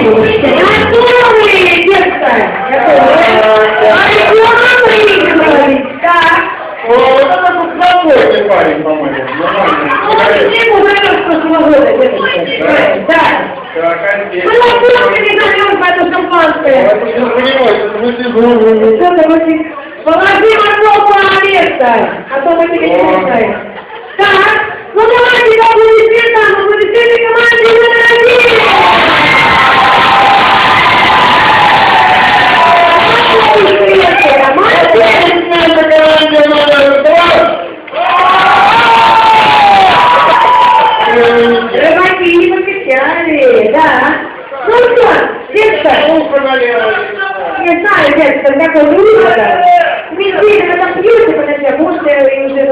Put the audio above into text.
Готовы, детка? Готовы? Так. О, вот это тут спокойный парень, по-моему. Нормально. Ты умрешь прошлого года, деточка. Да. Мы на кухне не даем это шампанское. Это не понимаете, это мы здесь... Что-то очень... Положи морковку на место, а то мы тебе не мешаем. Так, ну давайте аплодисменты, аплодисменты команде Рыбаки не покричали, да. Ну что, детка? Не знаю, детка, как он рыбка.